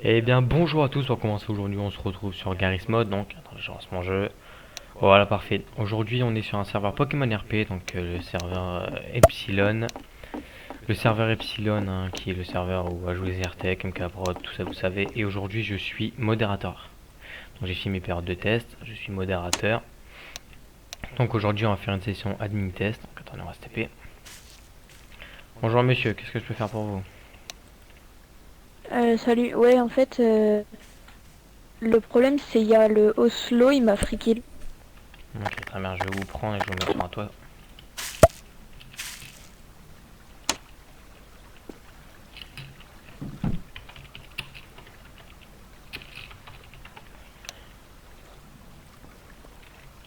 Eh bien bonjour à tous, on commence aujourd'hui, on se retrouve sur Garry's Mod, donc attends, je lance mon jeu. Voilà, parfait. Aujourd'hui on est sur un serveur Pokémon RP, donc le serveur Epsilon. Le serveur Epsilon, hein, qui est le serveur où va jouer ZRTech, MKProd, tout ça vous savez. Et aujourd'hui je suis modérateur. Donc j'ai fait mes périodes de test, je suis modérateur. Donc aujourd'hui on va faire une session admin test, donc attendez on va se taper. Bonjour monsieur, qu'est-ce que je peux faire pour vous? Salut, ouais, en fait, le problème c'est il y a le Oslo, il m'a free kill. Ok, très bien, je vais vous prendre et je vais vous mettre sur un toit.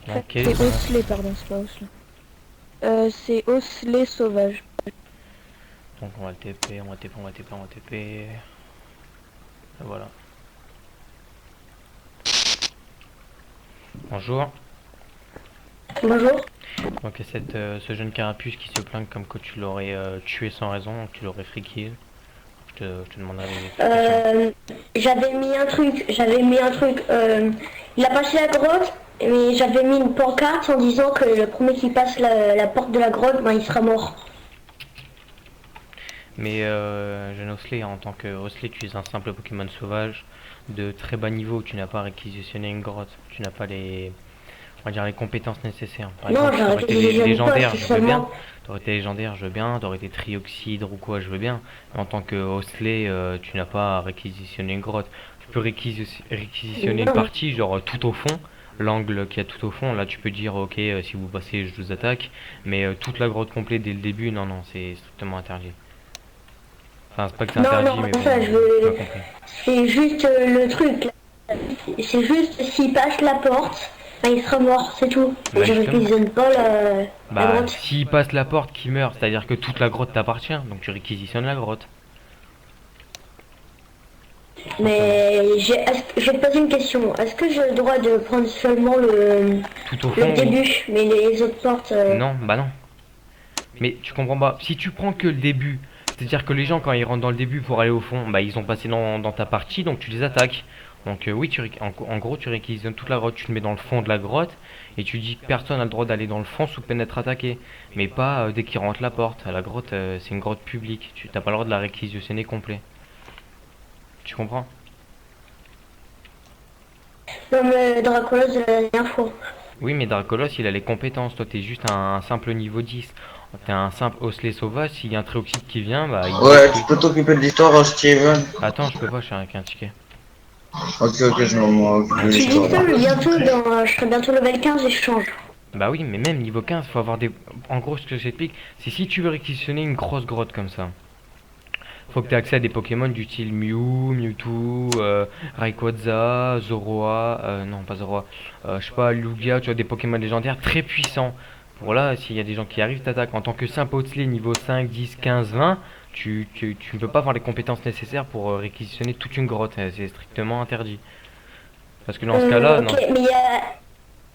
Ok, C'est sinon. Osley, pardon, c'est pas Oslo. C'est Osley sauvage. Donc on va le TP, on va TP, on va TP, on va TP. Et voilà. Bonjour. Bonjour. Donc ce jeune carapuce qui se plaint comme que tu l'aurais tué sans raison, donc tu l'aurais free kill. Je te demanderai des explications. Euh, j'avais mis un truc. Il a passé la grotte, mais j'avais mis une pancarte en disant que le premier qui passe la porte de la grotte, ben, il sera mort. Mais jeune Osley, en tant que Osley, tu es un simple Pokémon sauvage de très bas niveau. Tu n'as pas réquisitionné une grotte. Tu n'as pas on va dire les compétences nécessaires. Par Non, exemple, tu aurais j'arrête été les jeunes pas, légendaire, c'est je veux bien. seulement. T'aurais été légendaire, je veux bien. T'aurais été trioxydre ou quoi, je veux bien. Mais en tant que Osley, tu n'as pas réquisitionné une grotte. Tu peux réquisitionner une Non, partie, genre tout au fond. L'angle qu'il y a tout au fond, là tu peux dire ok, si vous passez, je vous attaque. Mais toute la grotte complète dès le début, non, non, c'est strictement interdit. Enfin, c'est pas que c'est non, interdit, non, mais pas bon, ça, je tu m'as veux. compris. C'est juste le truc, là. C'est juste s'il passe la porte, ben, il sera mort, c'est tout. Et Bah je justement. réquisitionne pas la Bah, grotte. s'il passe la porte, qui meurt, c'est-à-dire que toute la grotte t'appartient, donc tu réquisitionnes la grotte, tout simplement. Mais je vais te poser une question. Est-ce que j'ai le droit de prendre seulement Tout au le fond, oui. début, mais les autres portes Non, bah non. Mais tu comprends pas. Si tu prends que le début, c'est-à-dire que les gens, quand ils rentrent dans le début pour aller au fond, bah ils ont passé dans ta partie, donc tu les attaques. Donc oui, en gros, tu réquisitionnes toute la grotte, tu te mets dans le fond de la grotte, et tu dis que personne n'a le droit d'aller dans le fond sous peine d'être attaqué. Mais pas dès qu'ils rentrent la porte. La grotte, c'est une grotte publique. Tu n'as pas le droit de la réquisitionner complet. Tu comprends? comme Dracolos de la dernière fois? Oui, mais Dracolos, il a les compétences. Toi, t'es juste un simple niveau 10. T'es un simple osselet sauvage. S'il y a un Trioxyde qui vient, bah il Ouais, tu détruit. peux t'occuper de l'histoire, Steven. Attends, je peux pas, je suis avec un ticket. Ok, ok, je m'occupe de Tu dis l'histoire. ça, mais bientôt, je serai bientôt level 15 et je change. Bah oui, mais même niveau 15, faut avoir des. En gros, ce que j'explique, c'est si tu veux réquisitionner une grosse grotte comme ça, faut que tu aies accès à des Pokémon du style Mew, Mewtwo, Rayquaza, Zoroa, non pas Zoroa, je sais pas, Lugia, tu vois, des Pokémon légendaires très puissants. Pour là, s'il y a des gens qui arrivent, t'attaques. En tant que simple Outley niveau 5, 10, 15, 20, tu ne peux pas avoir les compétences nécessaires pour réquisitionner toute une grotte. C'est strictement interdit. Parce que dans ce cas-là, Ok, non. mais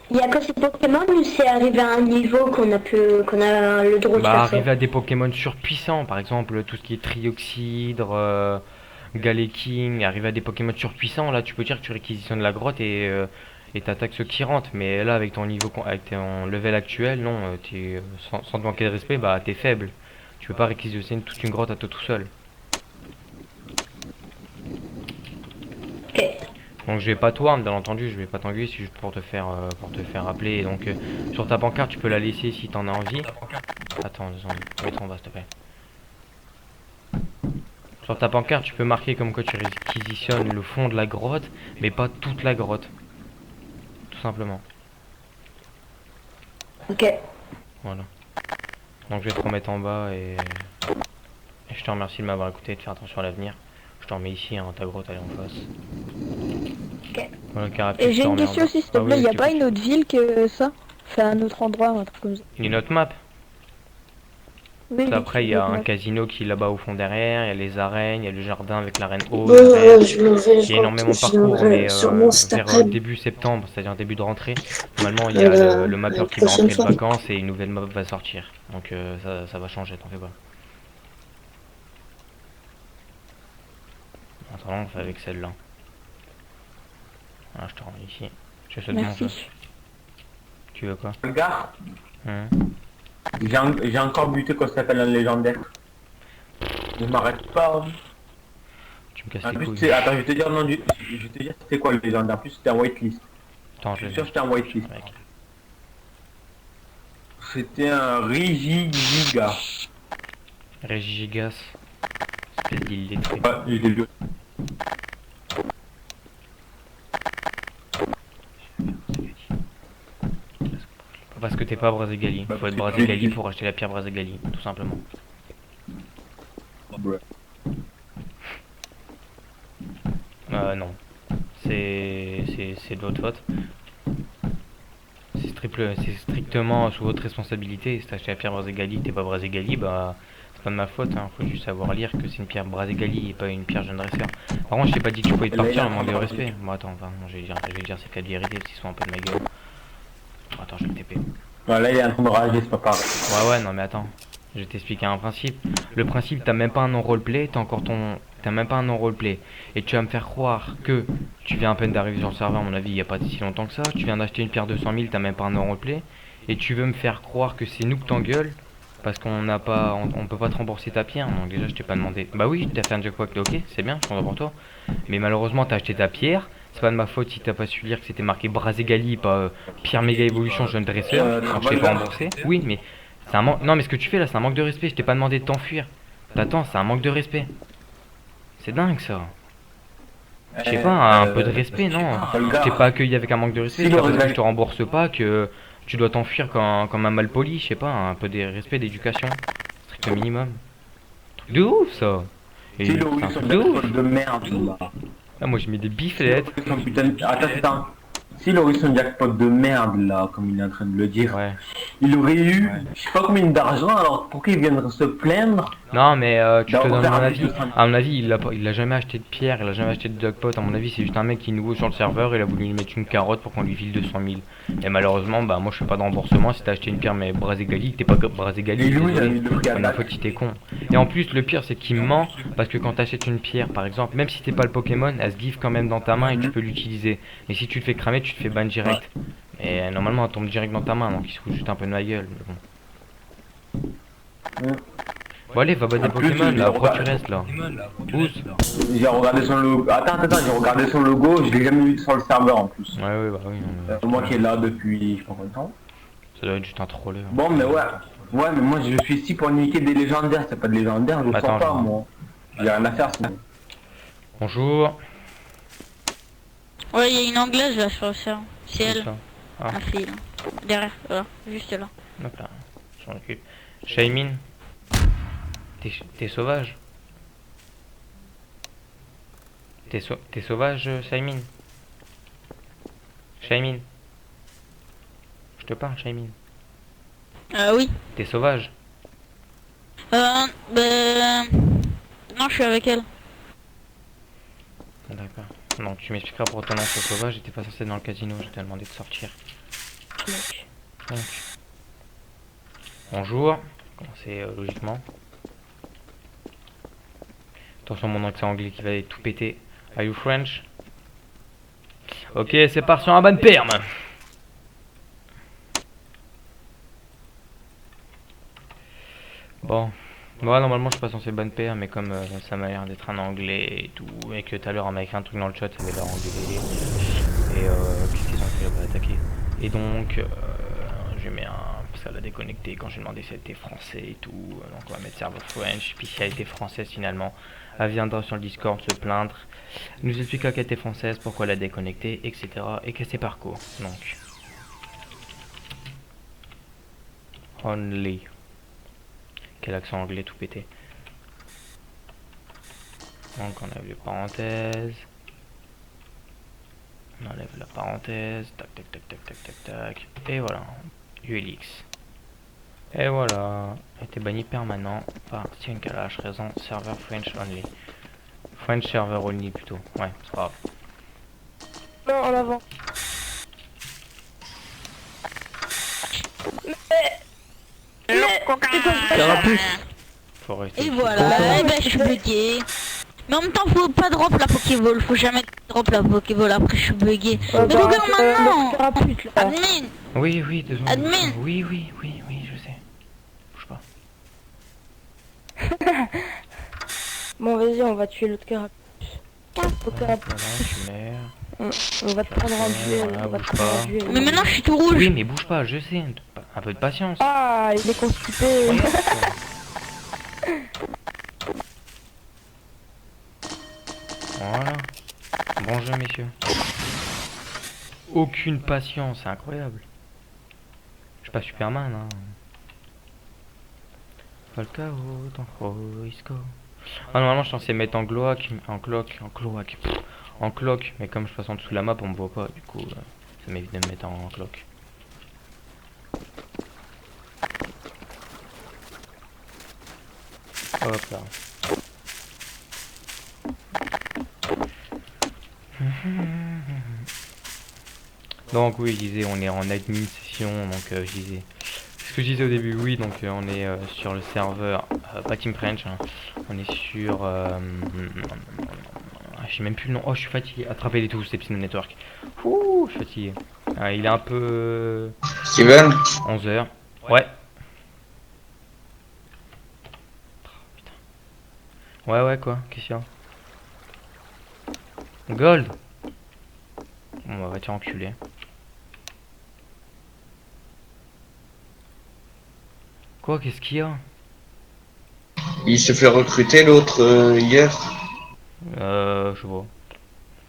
il y a que ces Pokémon ou c'est arrivé à un niveau qu'on a le droit de Bah, faire ça? arriver à des Pokémon surpuissants, par exemple, tout ce qui est Trioxydre, Galeking, arriver à des Pokémon surpuissants, là, tu peux dire que tu réquisitionnes la grotte et t'attaques ceux qui rentrent. Mais là, avec ton niveau, avec ton level actuel, non, sans te manquer de respect, bah, t'es faible. Tu peux pas réquisitionner toute une grotte à toi tout seul. Ok. Donc je vais pas toi, bien entendu, je vais pas t'engueuler, c'est juste pour te faire rappeler. Et donc sur ta pancarte, tu peux la laisser si t'en as envie. Attends, mets-toi en bas, s'il te plaît. Sur ta pancarte, tu peux marquer comme quoi tu réquisitionnes le fond de la grotte, mais pas toute la grotte, tout simplement. Ok. Voilà. Donc je vais te remettre en bas et je te remercie de m'avoir écouté et de faire attention à l'avenir. Je t'en mets ici, hein, ta grotte elle est en face. Ok. Voilà, Et Carapuce, je j'ai te une remets en question bas. aussi, s'il te Ah oui, plaît, oui, y je a pas t'écoute. une autre ville que ça? Enfin, un autre endroit, un truc comme ça. Une autre map. Oui, oui, Après, il y une a autre un map. casino qui est là-bas au fond derrière, il y a les arènes, il y a le jardin avec la reine Bon, haute derrière. je me vais, Il y a énormément de je parcours, viendrai mais sûrement cet vers après-midi, début septembre, c'est-à-dire début de rentrée, normalement il y a à mapper la qui va prochaine rentrer de fois. vacances et une nouvelle map va sortir. Donc ça va changer, t'en fais pas. Attends, on fait avec celle-là. Ah, je te remets ici. Je saute mon Merci. jeu. Tu veux quoi? Le gars, Hein? j'ai encore buté quand ça s'appelle un légendaire. Ne m'arrête pas. Tu me casses En les plus, couilles. attends, je vais te dire non, je vais te dire c'était quoi le légendaire. En plus, c'était un whitelist. Attends, Je je suis vais sûr que c'était un whitelist. mec. C'était un Rigigiga. Régigas. Espèce d'illettré. Ouais, je l'ai vu. Parce que t'es pas Braségali. Bah, Faut être parce que Braségali tu- pour acheter la pierre Braségali, tout simplement. Ouais. Non. C'est de votre faute. C'est strictement sous votre responsabilité. Si t'as acheté la pierre Braségali, t'es pas Braségali, bah c'est pas de ma faute. Hein. Faut juste savoir lire que c'est une pierre Braségali et pas une pierre jeune dresseur. Par contre, je t'ai pas dit que tu pouvais te Là, il y partir, a un un manque de endroit respect. Bon, attends, je vais dire c'est qu'à vérité s'ils sont un peu de ma gueule. Attends, je vais le TP. Ouais, là, il est en train de rager, c'est pas pareil. Ouais, non, mais attends. Je vais t'expliquer un principe. Le principe, t'as même pas un non roleplay, t'as même pas un non roleplay. Et tu vas me faire croire que tu viens à peine d'arriver sur le serveur, à mon avis, il y a pas si longtemps que ça. Tu viens d'acheter une pierre de 100 000, t'as même pas un non roleplay. Et tu veux me faire croire que c'est nous que t'engueules. Parce qu'on n'a pas, on peut pas te rembourser ta pierre. Donc déjà, je t'ai pas demandé. Bah oui, t'as fait un jackpot, ok, c'est bien, je suis content pour toi. Mais malheureusement, t'as acheté ta pierre. C'est pas de ma faute si t'as pas su lire que c'était marqué Braségali, pas Pierre Méga Évolution Jeune Dresseur. Donc je t'ai pas remboursé. Oui, mais c'est un manque. Non, mais ce que tu fais là, c'est un manque de respect. Je t'ai pas demandé de t'enfuir. T'attends, c'est un manque de respect. C'est dingue ça. Je sais pas, un peu de respect, non. Je t'ai pas accueilli avec un manque de respect. C'est pas parce que je te rembourse pas que tu dois t'enfuir comme un malpoli. Je sais pas, un peu de respect, d'éducation. Strict minimum. Truc de ouf ça. Et C'est c'est le un Wilson truc de ouf. de merde, là. Là, moi je mets des biflettes. Son putain de... Attends. Si il aurait eu son jackpot de merde, là, comme il est en train de le dire, Ouais. il aurait eu, je sais pas combien d'argent, alors pourquoi il viendrait se plaindre? Non, mais tu te D'avoir donnes mon perdu avis. 200 000. À mon avis, il a jamais acheté de pierre, il a jamais acheté de jackpot. À mon avis, c'est juste un mec qui est nouveau sur le serveur. Il a voulu lui mettre une carotte pour qu'on lui file 200 000. Et malheureusement, bah moi je fais pas de remboursement. Si t'as acheté une pierre, mais Braségali, t'es pas Braségali. Et lui, il a Désolé. mis le prix à C'est ma la faute si t'es con. Et en plus, le pire, c'est qu'il ment. Parce que quand t'achètes une pierre, par exemple, même si t'es pas le Pokémon, elle se give quand même dans ta main et tu peux l'utiliser. Mais si tu te fais cramer, tu te fais ban direct. Et normalement, elle tombe direct dans ta main. Donc il se fout juste un peu de ma gueule. Mais bon. Bon, allez, va battre des En plus, Pokémon il là. Pourquoi tu regarde. restes là? Pousse. J'ai regardé son logo. Attends, j'ai regardé son logo, je l'ai jamais vu sur le serveur en plus. Ouais, bah oui. Non, mais Moi qui est là depuis je sais pas combien de temps. ça doit être juste un troller. Bon, mais ouais. Ouais, mais moi je suis ici pour niquer des légendaires, c'est pas de légendaires, je le Attends, sens pas je vois. moi. J'ai rien à faire sinon. Bonjour. Ouais, il y a une anglaise là sur le serveur. C'est elle, Comme ça. la fille là. Derrière, voilà, juste là. Hop là. Je m'en occupe. Shaimin. T'es sauvage? T'es sauvage, Shaimin? Shaimin. Je te parle, Shaimin. Oui. T'es sauvage? Ben... Non, je suis avec elle. Ah, d'accord. Non, tu m'expliqueras pour ton nom sur sauvage. J'étais pas censé être dans le casino. Je t'ai demandé de sortir. Donc. Bonjour. Commencez logiquement. Attention mon accent anglais qui va tout péter. Are you French? Ok, c'est parti en bonne perme. Bon. Moi normalement je suis pas censé bonne paire, mais comme ça m'a l'air d'être un anglais et tout, et que tout à l'heure on m'a écrit un truc dans le chat, ça avait l'air anglais. Et qu'est-ce qu'ils ont fait là-bas, attaquer. Et donc j'ai mis un... parce qu'elle a déconnecté quand j'ai demandé si elle était français et tout. Donc on va mettre serveur French, puis si elle était française finalement, elle viendra sur le Discord se plaindre, nous expliquera qu'elle était française, pourquoi elle a déconnecté, etc. Et que c'est parcours. Donc only. Quel accent anglais tout pété. Donc on enlève les parenthèses. On enlève la parenthèse. Tac tac tac tac tac tac tac. Et voilà. ULX. Et voilà. Était banni permanent par Steven Kalash. Raison serveur French only. French server only plutôt. Ouais, c'est pas grave. Non, en avant. Le coca. Faut rester. Et voilà, eh ben, je suis bloqué. Mais en même temps, faut pas drop la Pokéball. Faut jamais drop la Pokéball. Après, je suis bugué. Ouais, Mais regarde maintenant. le parapluie, là. Admin. Oui, oui, 2 secondes. Admin. Oui, oui, oui, oui, je sais. Bouge pas. Bon, vas-y, on va tuer l'autre carapuce. Au carapuce. Voilà, tu meurs. On va te prendre en duel. Voilà, On va te bouge prendre pas. en duel. Mais maintenant, je suis tout rouge. Oui, mais bouge pas, je sais. Un peu de patience. Ah, il est constipé. Voilà. Bon jeu, messieurs. Aucune patience, c'est incroyable. Je suis pas Superman, hein. Pas le chaos, dans Risco. Ah, normalement, je suis censé mettre en cloaque, en cloque, mais comme je passe en dessous de la map, on me voit pas, du coup, ça m'évite de me mettre en cloque. Hop là. Donc oui, je disais, on est en admin session, donc je disais... Ce que je disais au début, oui, donc on est sur le serveur, pas Team French, hein. On est sur... je sais même plus le nom, oh je suis fatigué, attrapez les tous, c'est Epsilon Network. Ouh, je suis fatigué. Il est un peu... Steven, 11h. Ouais. Ouais, ouais, quoi, qu'est-ce qu'il y a? Gold. Bon, bah, va te faire enculer. Quoi, qu'est-ce qu'il y a? il se fait recruter l'autre hier. Je sais pas.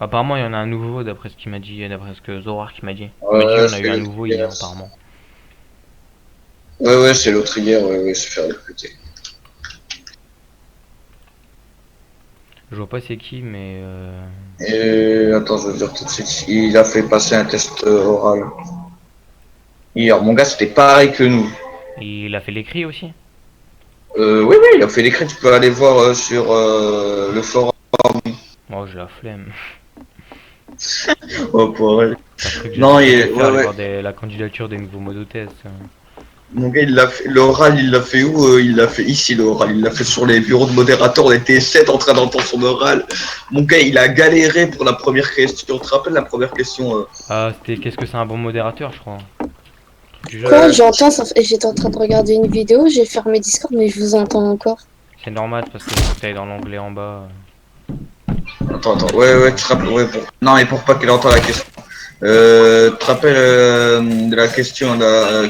Apparemment, il y en a un nouveau, d'après ce qu'il m'a dit, d'après ce que Zorar qui m'a dit. Il Ouais, m'a dit, on a c'est eu un le nouveau hier. hier, apparemment. Ouais, ouais, c'est l'autre hier, ouais, il se fait recruter. Je vois pas c'est qui, mais Et attends, je veux dire tout de suite, il a fait passer un test oral. Hier, mon gars, c'était pareil que nous. il a fait l'écrit aussi. Oui, oui, il a fait l'écrit, tu peux aller voir sur le forum. Moi, j'ai la flemme. Oh, pour vrai. C'est un truc que Non, j'essaie de ouais, faire, aller ouais. voir la candidature des nouveaux modes de test. Mon gars, il l'a fait, l'oral, il l'a fait où? Il l'a fait ici, l'oral. Il l'a fait sur les bureaux de modérateurs. On était 7 en train d'entendre son oral. Mon gars, il a galéré pour la première question. Tu te rappelles la première question Ah, c'était qu'est-ce que c'est un bon modérateur, je crois. Du jeu. Quoi, j'entends, j'étais en train de regarder une vidéo, j'ai fermé Discord, mais je vous entends encore. C'est normal parce que faut que t'ailles dans l'onglet en bas. Attends, attends. Ouais, ouais, tu te rappelles. Ouais, non, mais pour pas qu'il entende la question. Tu te rappelles de la question là,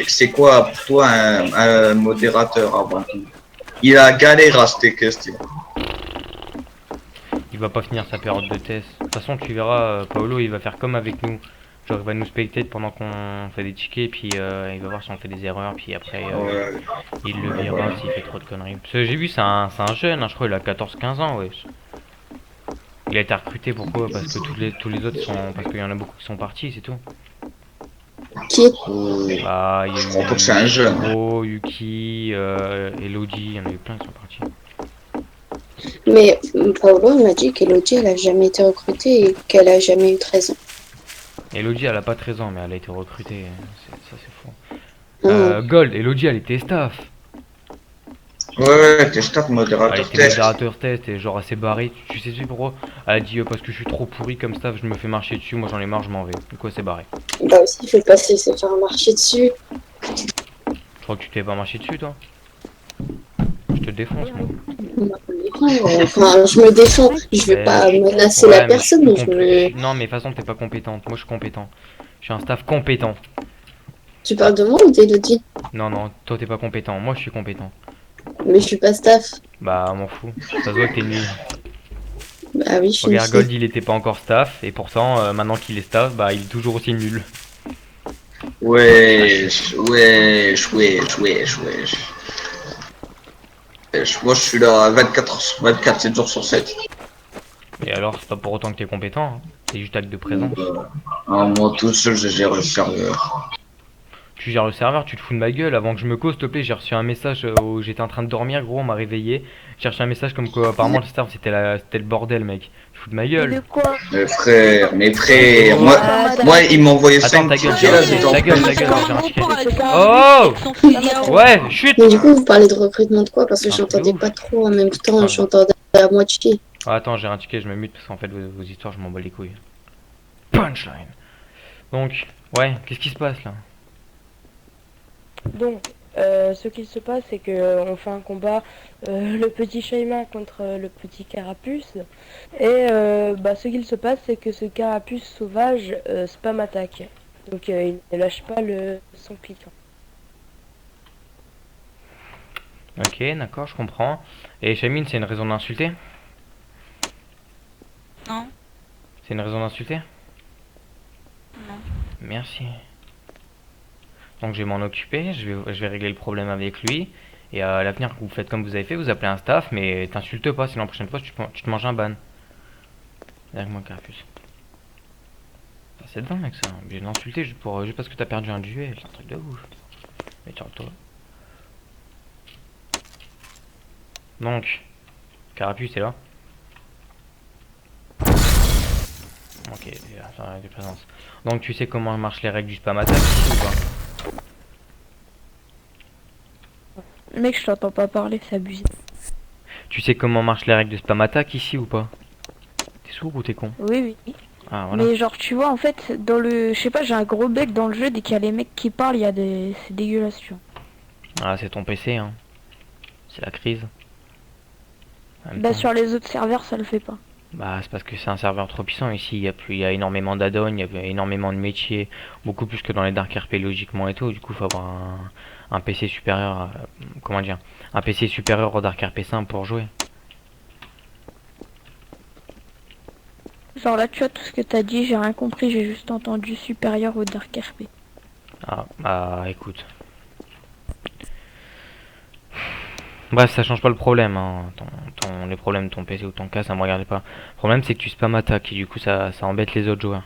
c'est quoi pour toi un modérateur avant tout? Il a galéré à cette question. Il va pas finir sa période de test. De toute façon, tu verras, Paolo, il va faire comme avec nous. Genre, il va nous spectater pendant qu'on fait des tickets, puis il va voir si on fait des erreurs, puis après, Ouais. il le verra s'il fait trop de conneries. Parce que j'ai vu, c'est un jeune, hein, je crois, il a 14-15 ans, ouais. Il a été recruté, pourquoi? Parce que tous les autres sont... Parce qu'il y en a beaucoup qui sont partis, c'est tout. Qui? Bah, il y a Je crois que c'est un jeune. Hiro, Yuki, Elodie, il y en a eu plein qui sont partis. Mais Paolo m'a dit qu'Elodie, elle a jamais été recrutée et qu'elle a jamais eu 13 ans. Elodie, elle a pas 13 ans, mais elle a été recrutée. Ça, c'est faux. Mmh. Gold, Elodie, elle était staff. Ouais, ouais, t'es staff Elle modérateur était test. modérateur test et genre elle s'est barrée. Tu sais pourquoi? Elle a dit parce que je suis trop pourri comme staff, je me fais marcher dessus, moi j'en ai marre, je m'en vais. Du coup elle s'est barrée. Bah aussi, il faut pas se laisser faire marcher dessus. Je crois que tu t'es pas marché dessus toi. Je te défonce moi. Enfin, je me défends. Je vais pas menacer Ouais, la personne, mais je me... Non mais de toute façon t'es pas compétente, moi je suis compétent. Je suis un staff compétent. Tu parles de moi ou d'Elodie? Non non, toi t'es pas compétent, moi je suis compétent. Mais je suis pas staff. Bah m'en fous, ça se voit que t'es nul. Bah oui, je suis Regarde une Gold il était pas encore staff et pourtant maintenant qu'il est staff, bah il est toujours aussi nul. Wesh, wesh, wesh, wesh, wesh. Moi je suis là 24 sur 24, 7 jours sur 7. Et alors c'est pas pour autant que t'es compétent, hein. C'est juste acte de présence. Moi tout seul je gère le serveur. Tu gères le serveur, tu te fous de ma gueule. Avant que je me cause, s'il te plaît, j'ai reçu un message où j'étais en train de dormir, gros, on m'a réveillé. J'ai reçu un message comme quoi apparemment le serveur c'était le bordel, mec. Tu te fous de ma De gueule. quoi? Mes frères, moi il m'a envoyé Attends, 5 ta gueule, tickets là, j'étais en ta gueule, plein. ta gueule, j'ai un ticket. Oh. Oh Ouais, chut. Mais du coup, vous parlez de recrutement de quoi? Parce que Ah, j'entendais de ouf. pas trop en même temps, Ah. j'entendais à moitié. Ah, attends, j'ai un ticket, je me mute parce qu'en fait, vos histoires, je m'en bats les couilles. Punchline. Donc, ouais, qu'est-ce qui se passe là? Donc, ce qu'il se passe, c'est que on fait un combat, le petit Shaima contre le petit Carapuce. Et bah, ce qu'il se passe, c'est que ce Carapuce sauvage spam attaque. Donc, il ne lâche pas son piquant. Ok, d'accord, je comprends. Et Chamine, c'est une raison d'insulter? Non. C'est une raison d'insulter? Non. Merci. Donc je vais m'en occuper, je vais régler le problème avec lui. Et à l'avenir, vous faites comme vous avez fait, vous appelez un staff, mais t'insultes pas, sinon la prochaine fois, tu te manges un ban. Avec moi, Carapuce. C'est dingue mec ça, obligé de l'insulter juste parce que t'as perdu un duel, c'est un truc de ouf. Mais tiens-toi. Donc, Carapuce, c'est là. Ok, ça arrive de présence. Donc tu sais comment marchent les règles du spam attack ici ou pas? Mec, je t'entends pas parler, c'est abusé. Tu sais comment marchent les règles de spam attack ici ou pas? T'es sourd ou t'es con? Oui, oui. Ah voilà. Mais genre, tu vois, en fait, dans le... Je sais pas, j'ai un gros bug dans le jeu, dès qu'il y a les mecs qui parlent, il y a des... C'est dégueulasse, tu vois. Ah c'est ton PC hein. C'est la crise. En même Bah, temps. sur les autres serveurs, ça le fait pas. Bah c'est parce que c'est un serveur trop puissant ici, il y a énormément d'add-ons, il y a énormément de métiers, beaucoup plus que dans les Dark RP logiquement et tout, du coup il faut avoir un PC supérieur, comment dire, un PC supérieur au Dark RP 5 pour jouer. Genre là, tu vois, tout ce que t'as dit, j'ai rien compris, j'ai juste entendu supérieur au Dark RP. Ah bah écoute. Bref, ça change pas le problème, hein. Les problèmes de ton PC ou ton cas, ça me regarde pas. Le problème c'est que tu spam attaques et du coup ça embête les autres joueurs.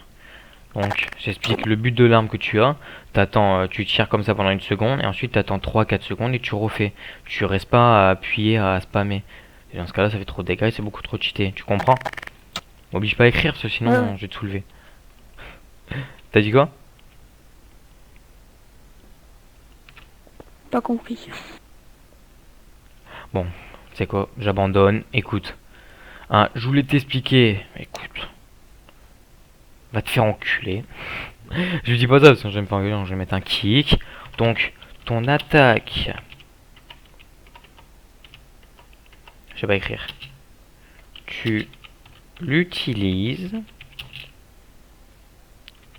Donc j'explique le but de l'arme que tu as. T'attends, tu tires comme ça pendant une seconde et ensuite t'attends 3-4 secondes et tu refais. Tu restes pas à appuyer à spammer. Et dans ce cas là ça fait trop de dégâts et c'est beaucoup trop cheaté. Tu comprends? M'oblige pas à écrire parce que sinon Ouais. je vais te soulever. T'as dit quoi? Pas compris. C'est quoi? J'abandonne. Écoute. Hein, je voulais t'expliquer. Écoute. Va te faire enculer. Je lui dis pas ça parce que j'aime pas engueuler, donc je vais mettre un kick. Donc, ton attaque. Je sais pas écrire. Tu l'utilises.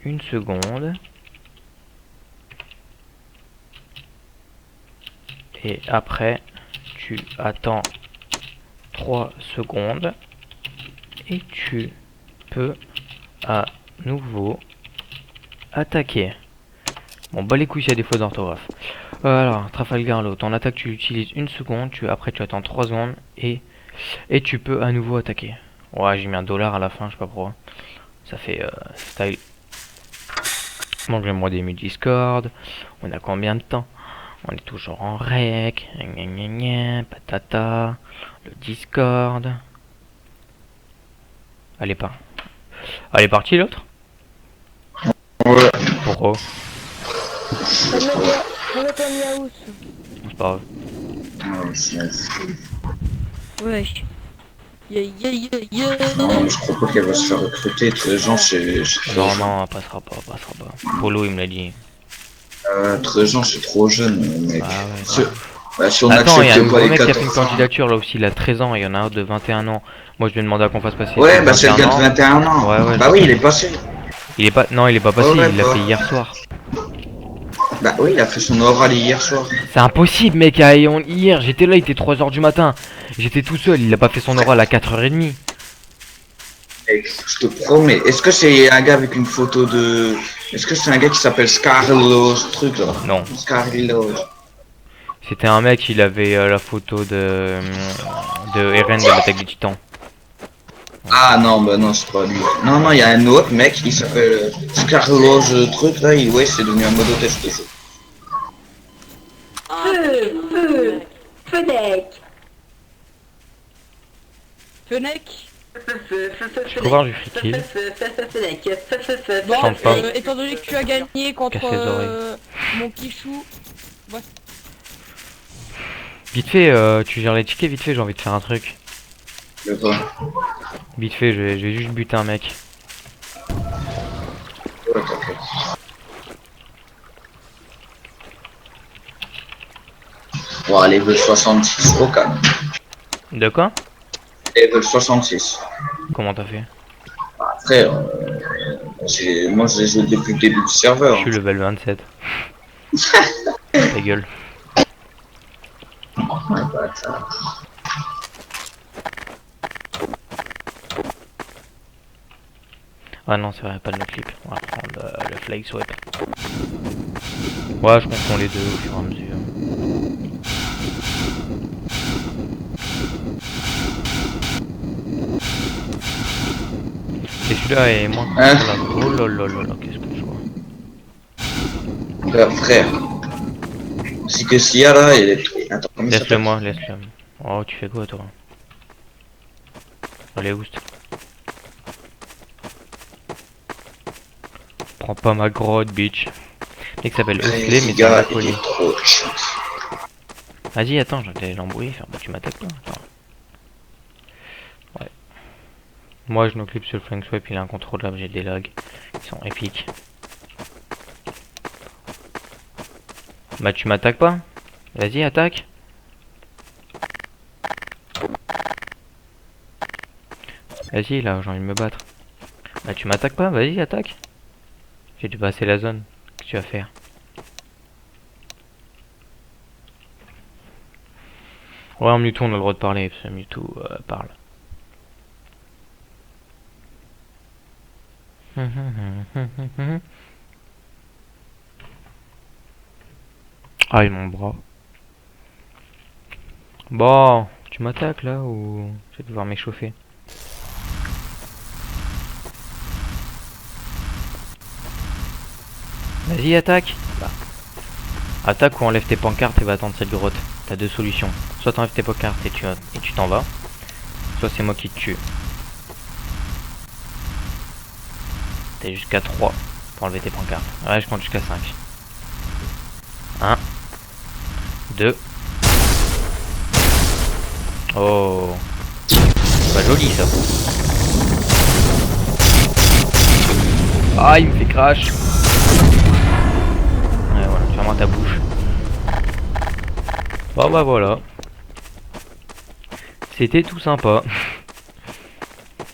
Une seconde. Et après, tu attends 3 secondes. Et tu peux à nouveau attaquer. Bon, bah les couilles, il y a des fautes d'orthographe. Alors, Trafalgar Law, ton attaque tu l'utilises une seconde, après tu attends 3 secondes et tu peux à nouveau attaquer. Ouais, j'ai mis $1 à la fin, je sais pas pourquoi. Ça fait style. Donc je vais me modéliser Discord. On a combien de temps? On est toujours en rec. Gna gna gna, patata. Le Discord. Elle est pas. Elle est partie l'autre? Ouais. Pourquoi? Remets-toi Miaous. C'est pas grave. Ah, c'est- Wesh. Yeah, yeah, yeah, yeah. Non, je crois pas qu'elle va se faire recruter. Très gens chez Non, non, elle passera pas, Polo, il me l'a dit. Très gens, c'est trop jeune, mec. Ah ouais. Si on Attends, il y a un n'accepte pas gros les mec qui a fait une 14 ans. candidature là aussi, il a 13 ans, et il y en a un de 21 ans. Moi je lui ai demandé à qu'on fasse passer. Ouais, le bah c'est le gars de 21 ans. 21 ans. Ouais, ouais, Bah je oui, sais. il est passé. Il est pas, non, il est pas passé, Ouais, il l'a bah. fait hier soir. Bah oui, il a fait son oral hier soir. C'est impossible, mec, hier j'étais là, il était 3h du matin. J'étais tout seul, il a pas fait son oral à 4h30. Mec, je te promets. Est-ce que c'est un gars avec une photo de... Est-ce que c'est un gars qui s'appelle Scarlo, ce truc là? Non. Scarlo. C'était un mec, il avait la photo de Eren de l'attaque des titans. Ah non, bah non, c'est pas lui. Non, non, il y a un autre mec qui s'appelle Scarlo, ce truc là. Ouais, c'est devenu un mode test de jeu. Feu deck. Fennec. Je peux voir du free kill. Bon, Chante pas. étant donné que tu as gagné contre Casse les oreilles. mon Pichou, Vite fait, tu gères les tickets, vite fait, j'ai envie de faire un truc. Le quoi? Vite fait, je vais juste buter un mec. Ouais, t'inquiète. Ouais, level 66, au calme. De quoi? Level 66. Comment t'as fait? Frère, moi j'ai joué depuis le début du serveur. Je suis level 27. Ta gueule. Ouais, bâtard. Ah non, c'est vrai, pas de no clip. On va prendre le flag swipe. Ouais, je confonds les deux au fur et à mesure. Et celui-là est moins Hein? contrôlable. Oh là là là là, qu'est-ce que je vois. Frère. C'est que s'il y a là, il est. Attends, comment ça Laisse-le s'appelle? moi, laisse-le. Oh, tu fais quoi toi? Allez, oust. Prends pas ma grotte, bitch. Le mec s'appelle Huxley, mais c'est un gars, il acolyte. est trop chiant. Vas-y, attends, je vais l'embrouiller, faire bah tu m'attaques pas. Attends. Ouais. Moi, je m'occupe sur le flank swipe, il est incontrôlable, j'ai des lags qui sont épiques. Bah tu m'attaques pas? Vas-y, attaque. Vas-y, là, j'ai envie de me battre. Bah tu m'attaques pas, vas-y, attaque. J'ai dû passer la zone. Qu'est-ce que tu vas faire? Ouais, en Mewtwo, on a le droit de parler, parce que Mewtwo parle. Aïe, mon bras. Bon, tu m'attaques là ou je vais devoir m'échauffer? Vas-y, attaque. Bah. Attaque ou enlève tes pancartes et va attendre cette grotte. T'as deux solutions. Soit t'enlèves tes pancartes et tu t'en vas. Soit c'est moi qui te tue. T'es jusqu'à 3 pour enlever tes pancartes. Ouais, je compte jusqu'à 5. 1, 2. Oh. C'est pas joli ça. Ah, il me fait crash. Ouais, voilà, ferme ta bouche. Bon bah voilà. C'était tout sympa.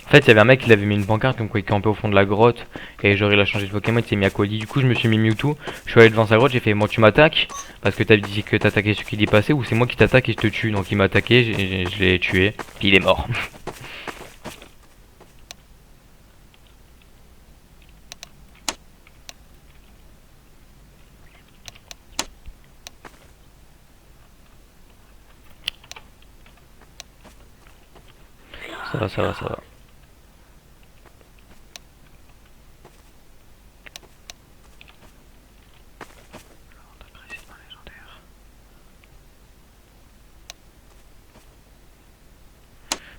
En fait, il y avait un mec qui avait mis une pancarte comme quoi il campait au fond de la grotte. Et genre il a changé de Pokémon, il s'est mis à Cody. Du coup, je me suis mis Mewtwo. Je suis allé devant sa grotte, j'ai fait bon, tu m'attaques parce que t'as dit que t'attaquais celui qui dépassait, ou c'est moi qui t'attaque et je te tue. Donc il m'a attaqué, je l'ai tué. Puis il est mort. Ça va, ça va, ça va.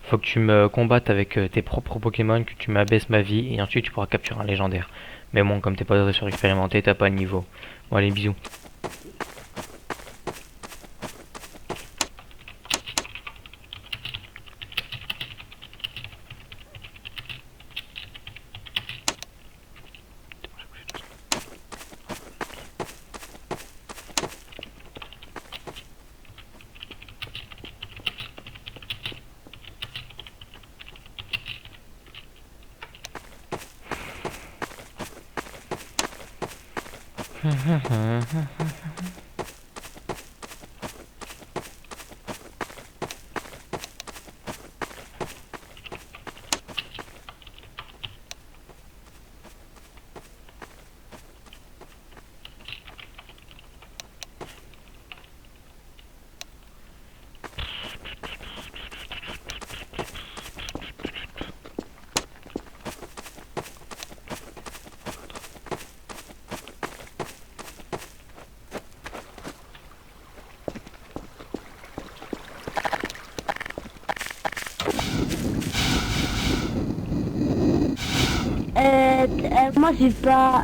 Faut que tu me combattes avec tes propres Pokémon, que tu m'abaisses ma vie, et ensuite tu pourras capturer un légendaire. Mais bon, comme t'es pas surexpérimenté, t'as pas le niveau. Bon, allez, bisous. Moi j'ai pas.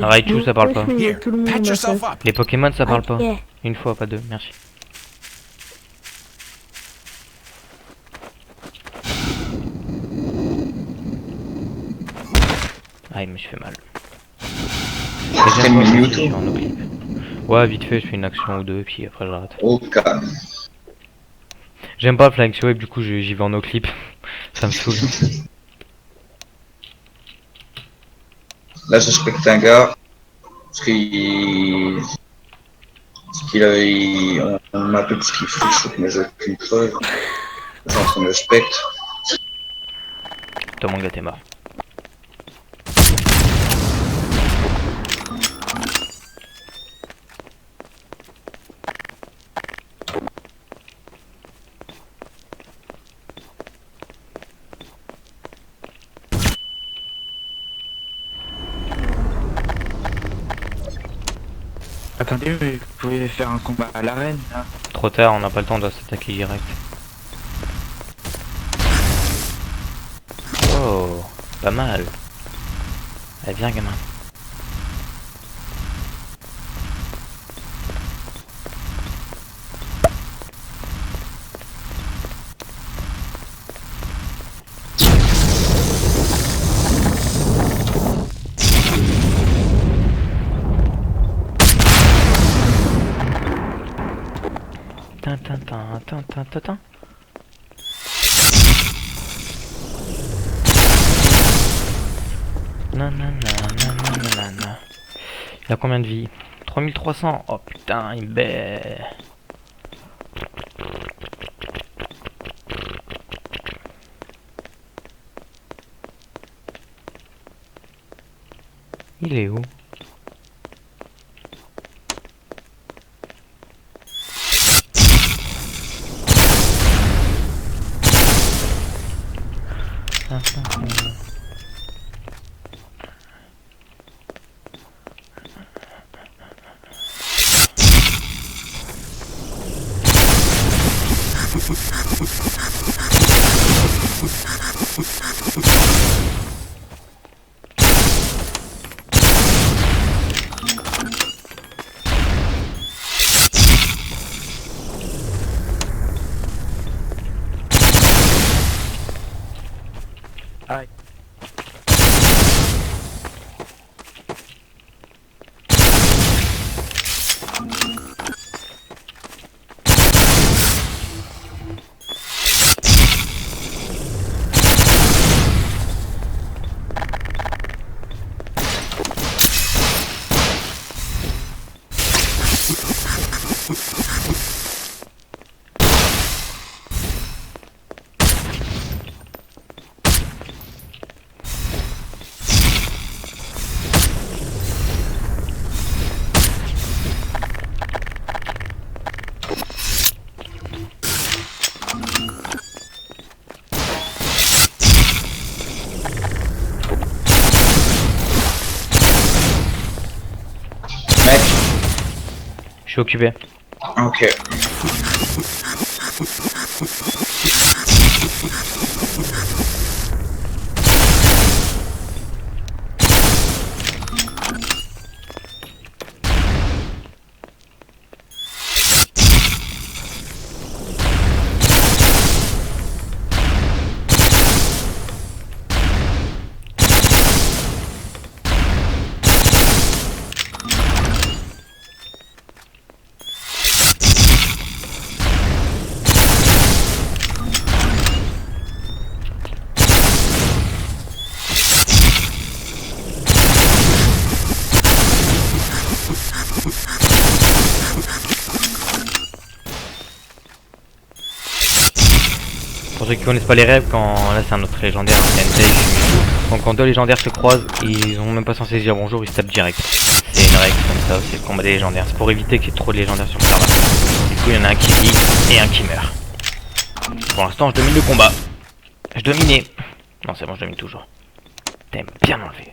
Raichu, ça parle pas. Here, Tout le monde patch m'a yourself fait. up. Les Pokémon, ça parle pas. Ok. Une fois, pas deux, merci. Ah, il me fait mal. T'as mis Mewtwo En no clip. Ouais, vite fait, je fais une action ou deux, puis après j'arrête. au calme. J'aime pas Flying Wave, du coup j'y vais en no clip. Ça me saoule. Là, je suspecte un gars. On m'appelle parce qu'il faut que je shoot, mais j'ai aucune preuve. J'ai en train de le spectre. Toi, mon gars, t'es mort. Attendez, mais vous pouvez faire un combat à l'arène là. Trop tard, on n'a pas le temps de s'attaquer direct. Oh, pas mal. Allez, viens, gamin. Tin, tin, tin, tin, tin, tin, tin. Nanana. Il a combien de vie? 3300. Oh putain, il baie. Il est où? Aïe. Mec, Je suis occupé. ok. Pour ceux qui connaissent pas les rêves, quand là c'est un autre légendaire, un TNT, donc quand deux légendaires se croisent, ils ont même pas censé se dire bonjour, ils se tapent direct. C'est une règle comme ça, c'est le combat des légendaires. C'est pour éviter qu'il y ait trop de légendaires sur le serveur. Du coup, il y en a un qui vit et un qui meurt. Pour l'instant, je domine le combat. Je dominais. Non, c'est bon, je domine toujours. T'aimes bien enlevé.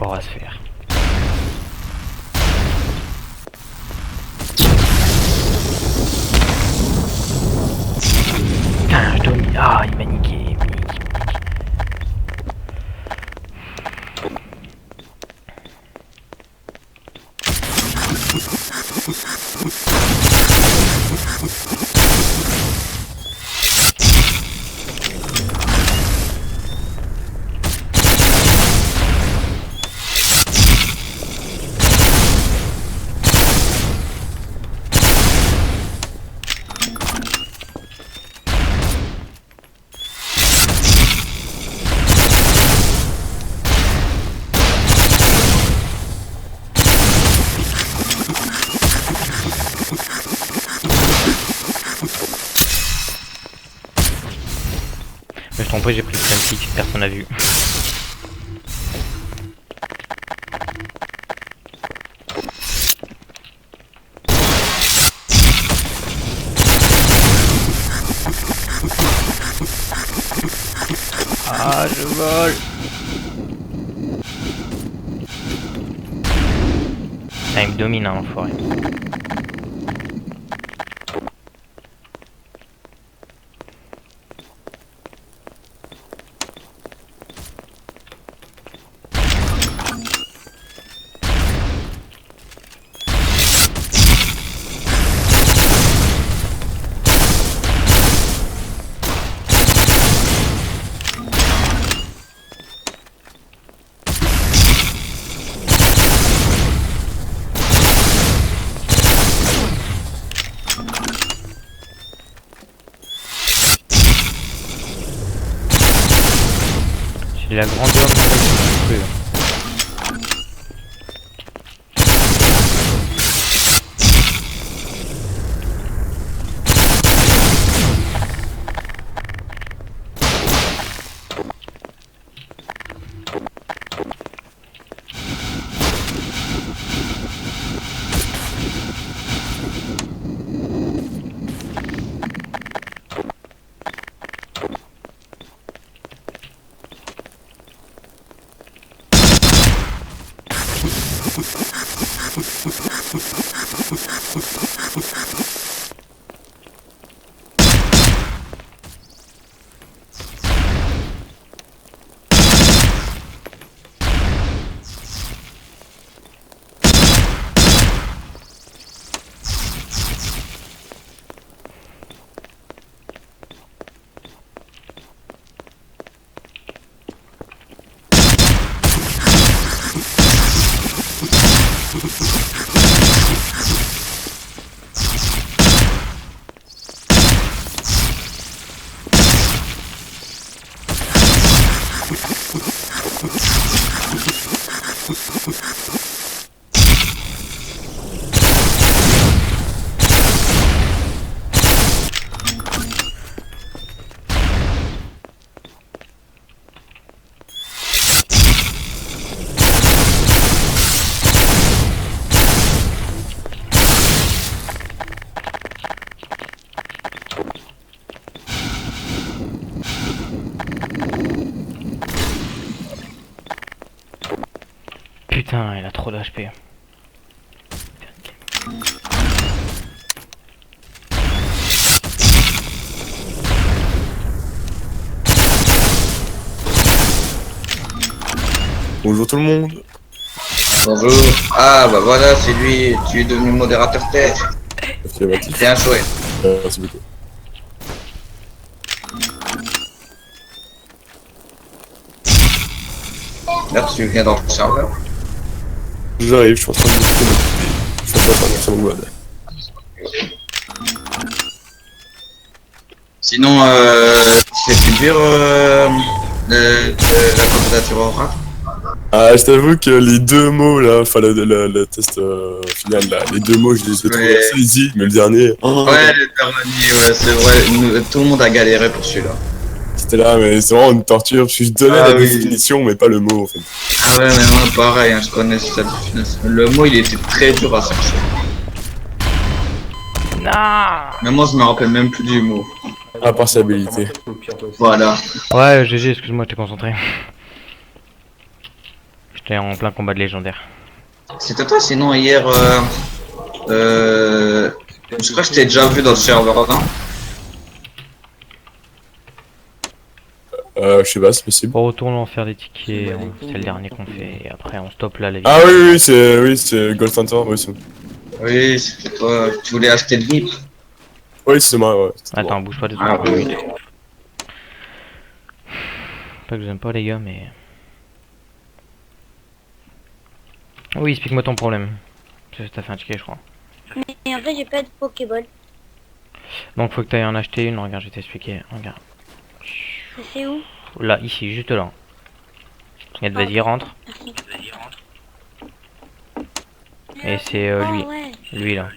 Aura se faire. Putain, je domine. Ah, il m'a niqué. Mais je t'en prie, j'ai pris le scientifique, personne n'a vu. Ah, je vole. Ah, il me domine, hein, l'enfoiré. J'ai la grandeur de mon truc. Putain, il a trop d'HP. Bonjour tout le monde. Bonjour. Ah bah voilà, c'est lui, tu es devenu modérateur tête. Bien joué. Merci beaucoup. Là, tu viens dans le serveur. J'arrive, je suis en train de me je suis en train de faire mon mode. Sinon, tu fais subir la candidature au rat. Ah, je t'avoue que les deux mots là, enfin le test final là, les deux mots je les ai trouvés assez easy, mais le dernier. Oh, ouais, le dernier, ouais, c'est vrai, tout le monde a galéré pour celui-là. C'était là, mais c'est vraiment une torture, parce que je donnais la définition, mais pas le mot en fait. Ah ouais, mais moi pareil, hein, je connais cette définition. Le mot il était très dur à chercher. Non. Mais moi je me rappelle même plus du mot. Impartialité. Voilà. Ouais, GG, excuse-moi, j'étais concentré. J'étais en plein combat de légendaire. C'était toi sinon hier je crois que je t'ai déjà vu dans le serveur, non? Je sais pas, c'est possible. Bon, retournons en faire des tickets, c'est le dernier qu'on fait, et après on stoppe là la vidéo. Ah oui, c'est Gold Hunter, oui c'est. Oui, c'était toi, tu voulais acheter le VIP. Oui, c'est moi, ouais. c'est Attends, bon. bouge pas 2 Ah, secondes. oui. Pas que j'aime pas les gars, mais... Oui, explique-moi ton problème. T'as fait un ticket, je crois. Mais en fait, j'ai pas de Pokéball. Donc faut que tu ailles en acheter une. Regarde, je vais t'expliquer. Regarde. C'est où? Là, ici, juste là. Et vas-y, rentre. Merci. Et c'est Ah lui. ouais. Lui là.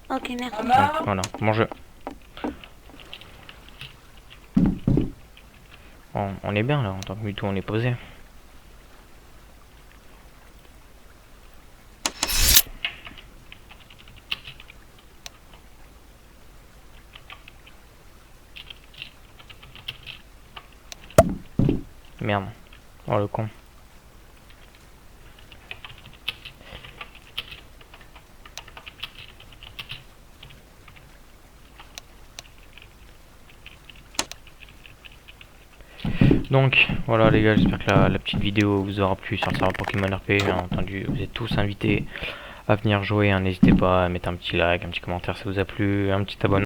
Ok, merci. Donc, voilà, mon jeu. Bon, on est bien là, en tant que Mewtwo, on est posé. Merde. Oh le con. Donc voilà les gars, j'espère que la petite vidéo vous aura plu sur le serveur Pokémon RP. Bien entendu, vous êtes tous invités à venir jouer, hein. N'hésitez pas à mettre un petit like, un petit commentaire si ça vous a plu, un petit abonnement.